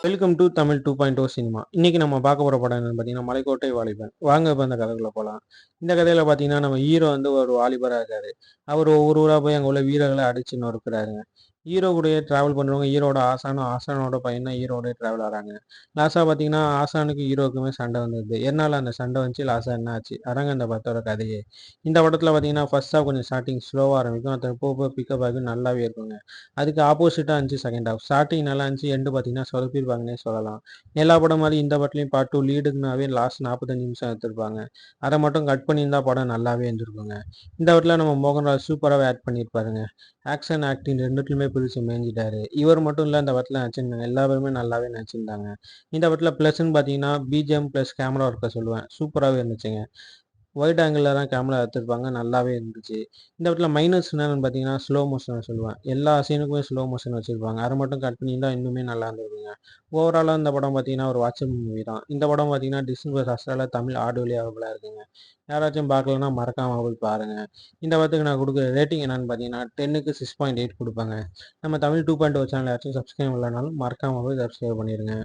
Welcome to Tamil 2.0 cinema. இன்னைக்கு நம்ம பார்க்க போற படம் என்னன்னு பார்த்தீங்கன்னா, மலைக்கோட்டை வாலிபன். வாங்க இப்ப இந்த கதைக்குள்ள போலாம். இந்த கதையில பார்த்தீங்கன்னா, நம்ம ஹீரோ வந்து ஒரு வாலிபரா இருக்காரு. அவர் ஒவ்வொரு ஊரா போய் அங்க உள்ள வீரர்கள அடிச்சு நொறுக்குறாருங்க. ஹீரோ கூடயே டிராவல் பண்றவங்க ஹீரோட ஆசானும், ஆசானோட பையனும் ஹீரோடயே டிராவல் ஆறாங்க. லாஸ்ட்டா பார்த்தீங்கன்னா, ஆசானுக்கும் ஹீரோக்குமே சண்டை வந்துருது. எதனால அந்த சண்டை வந்துச்சு? லாஸ்ட்டா என்ன ஆச்சு? அதாங்க இந்த படத்தோட கதையே. இந்த படத்துல பார்த்தீங்கன்னா, ஃபர்ஸ்ட் ஹாஃப் கொஞ்சம் ஸ்டார்ட்டிங் ஸ்லோவா ஆரம்பிக்கும். அது போக போக பிக்கப் ஆகி நல்லாவே இருக்குங்க. அதுக்கு ஆப்போசிட்டா இருந்துச்சு செகண்ட் ஹாஃப். ஸ்டார்ட்டிங் நல்லா இருந்துச்சு. எண்டு பார்த்தீங்கன்னா சொதப்பிருப்பாங்கன்னே சொல்லலாம். எல்லா படம் மாரி இந்த படத்துலயும் பார்ட் 2 லீடுக்குனாவே லாஸ்ட் 45 நிமிஷம் எடுத்திருப்பாங்க. அத மட்டும் கட் பண்ணியிருந்தா படம் நல்லாவே இருந்திருக்குங்க. இந்த படத்துல நம்ம மோகன்லால் சூப்பராவே ஆக்ட் பண்ணியிருப்பாருங்க. ஆக்ஷன், ஆக்டிங் 2த்துலயுமே பிரிச்சு மேய்ஞ்சிட்டாரு. இவர் மட்டும் இல்ல இந்த படத்துல நடிச்சிருந்தாங்க. எல்லா பேருமே நல்லாவே நடிச்சிருந்தாங்க. இந்த படத்துல ப்ளஸ்ன்னு பார்த்தீங்கன்னா, பிஜிஎம் ப்ளஸ் கேமரா ஒர்க்க சொல்லுவேன். சூப்பராவே இருந்துச்சுங்க. வைட் ஆங்கிள்ல தான் கேமரா எடுத்திருப்பாங்க. நல்லாவே இருந்துச்சு. இந்த இடத்துல மைனஸ் என்னன்னு பார்த்தீங்கன்னா, ஸ்லோ மோஷன் சொல்லுவேன். எல்லா சீனுக்குமே ஸ்லோ மோஷன் வச்சிருப்பாங்க. அத மட்டும் கட் பண்ணியிருந்தா இன்னுமே நல்லா இருந்திருக்குங்க. ஓவராலா இந்த படம் பார்த்தீங்கன்னா, ஒரு வாட்சபிள் மூவி தான். இந்த படம் பார்த்தீங்கன்னா, டிஸ்னி பிளஸ் ஹாட்ஸ்டார்ல தமிழ் ஆடியோலயே அவைலபிளா இருக்குங்க. யாராச்சும் பார்க்கலன்னா மறக்காம போய் பாருங்க. இந்த படத்துக்கு நான் குடுக்குற ரேட்டிங் என்னன்னு பார்த்தீங்கன்னா, 10க்கு 6.8 குடுப்பேங்க. நம்ம தமிழ் 2.0 சேனல் யாராச்சும் சப்ஸ்கிரைப் பண்ணலனாலும் மறக்காம போய் சப்ஸ்கிரைப் பண்ணிருங்க.